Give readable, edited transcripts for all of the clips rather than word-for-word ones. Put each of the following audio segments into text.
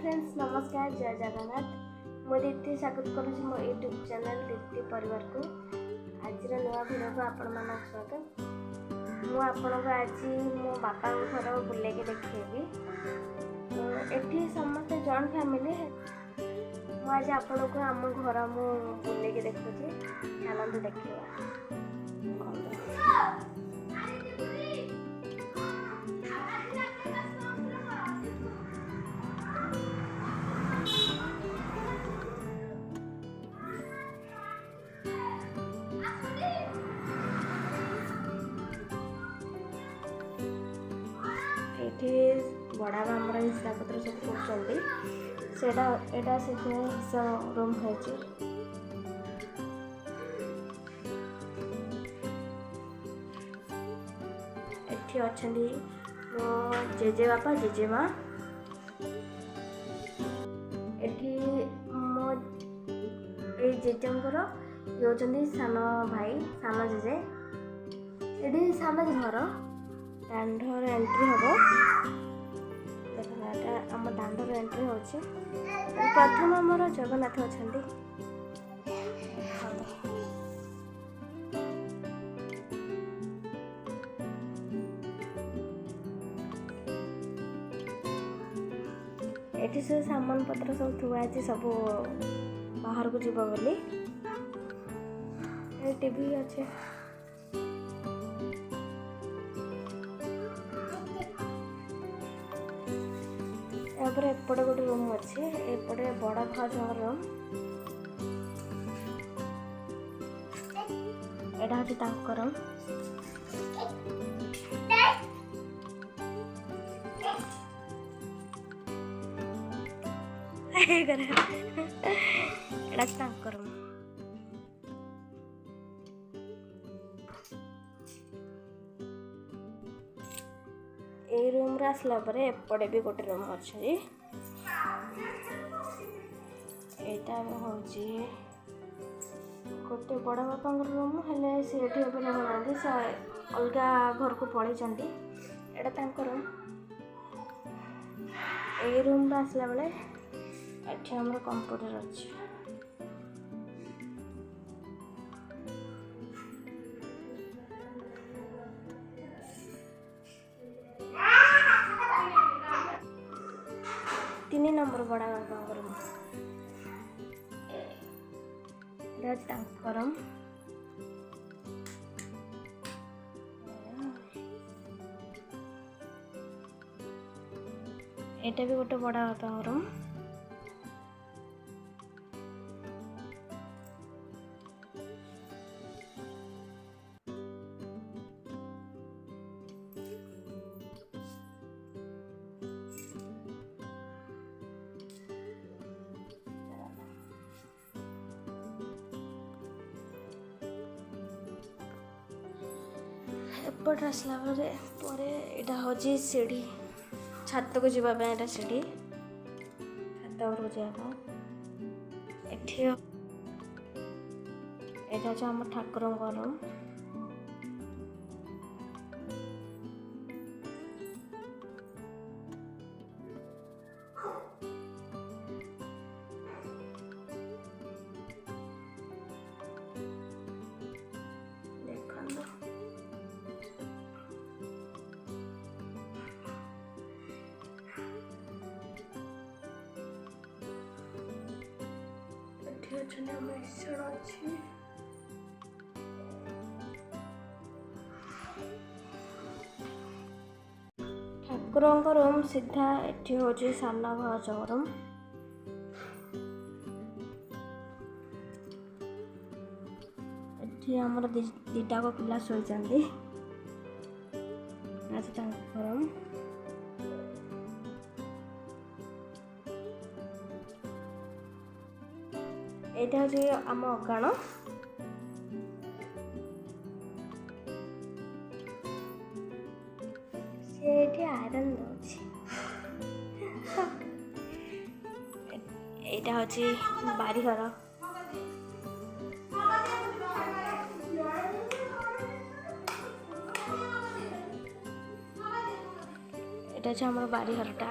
Friends नमस्कार जय जगन्नाथ मो दीप्ति स्वागत करुँच मो यूट्यूब चैनल दीप्ति परिवार को आज नुआ भिडियो को आपण मान स्वागत मु आपन को आज मो बापा घर बुले के देखी एठी समस्त जॉइंट फैमिली मु आज आपन को आम घर मु बुले के देखुची चलते देखिए। ये बड़ा आमर हिसाब पत्र सब कर हिसाब रूम है अच्छा मो जेजे बापा जेजे माँ एठी मो जेजेंकर ये होचंदी सान भाई सान जेजे एठी सान घर दांडर एंट्री हम देखा आम दांडर एंट्री हो प्रथम आमर जगन्नाथ अच्छा ये सब सामान पत्र सब थुआ सब बाहर को जीव बोली टीवी अच्छे एपटे गोटे रूम अच्छे एपटे बड़ भाज रूम एटा हूँ रूम रूम ए रूम रे आसला परे एपटे भी गोटे रूम अच्छे एटा होची गोटे बड़ बापा रूम हेले से एठी अवेलेबल से अलगा घर को पड़े एटा रूम ए रूम रे आसला बेले एठी हमर कंप्यूटर अच्छे तीन नंबर बड़ा बापा रूम रूम एटा भी गोटे बड़ा बापा रूम एपट आसला यहाँ हूँ सीढ़ी छात को जावाई सीढ़ी छात को जावाई एटा आम ठाकुर रूम ठाकुर रूम सीधा एटी हूँ सान भाज रूम एटी आमर दीटा को पिला शोचती रूम यहाँ हूँ आम अगाण आयरन यहाँ हूँ बारीघर यहाँ आम बारीघरटा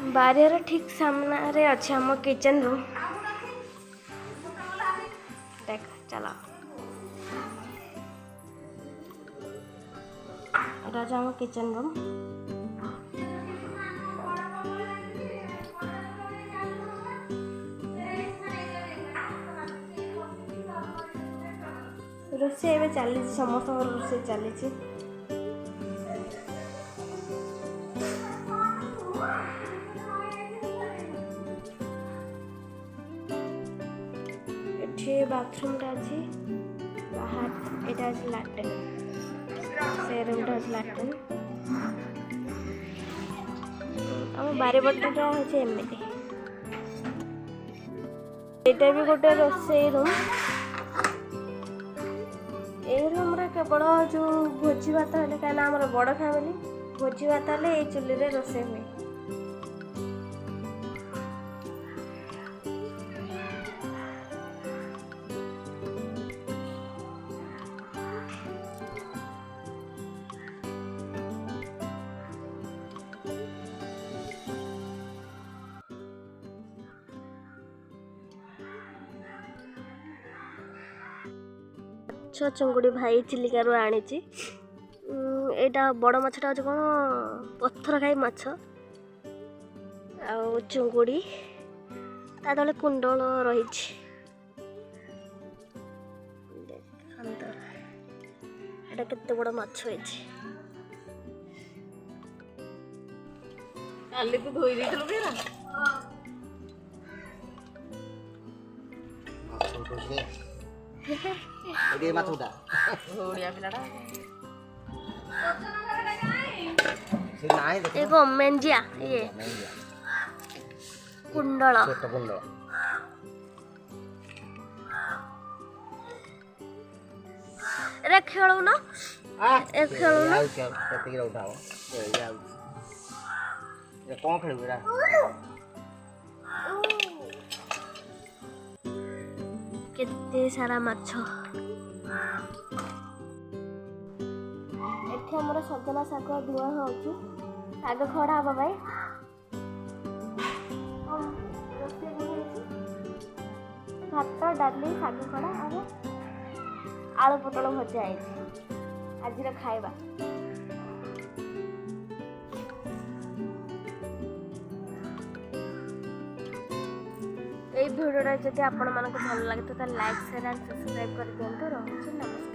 बारियर ठीक सामने अच्छे आम किचन रूम देख चलो ये आम किचन रूम रोषे एवं चली समस्त रोषे चली बाथरूम अच्छी बाहर यहाँ अच्छे लाट्रिन से रूम लाट्रिन आम बारिपटा हूँ एमती यहाँ भी गोटे रोषे रूम ये रूम रे केवल जो भोजी भात हेले कहीं आम बड़ फैमिली भोजी भात हेले ये चुली रे रोषे हुए चुंगुड़ी भाई चिलिका रू आनी यहाँ बड़ माछटा हूँ कौन पत्थर खाई माछ आ चुंगुड़ी ता तले कुंडल रही केते बड़ माछ ये माथुटा ओडिया पिलाडा से नाही देखो एगो मेंजिया ये कुंडल छोट कुंडल रे खेळू ना ए खेळू ना कति रे उठाओ ए जाऊ ये कोन खेलबे रा केते सारा माछ एठी हमर सजना शाग धुआ होउची शाग खड़ा हबा भाई भात डाली शाग खड़ा और आलू पटल भजा है आज खाइबा ये भिडियोटा जब आपण मानक भल लगे तो लाइक शेयर एंड सब्सक्राइब कर दिंतु। रहुछि नमस्कार।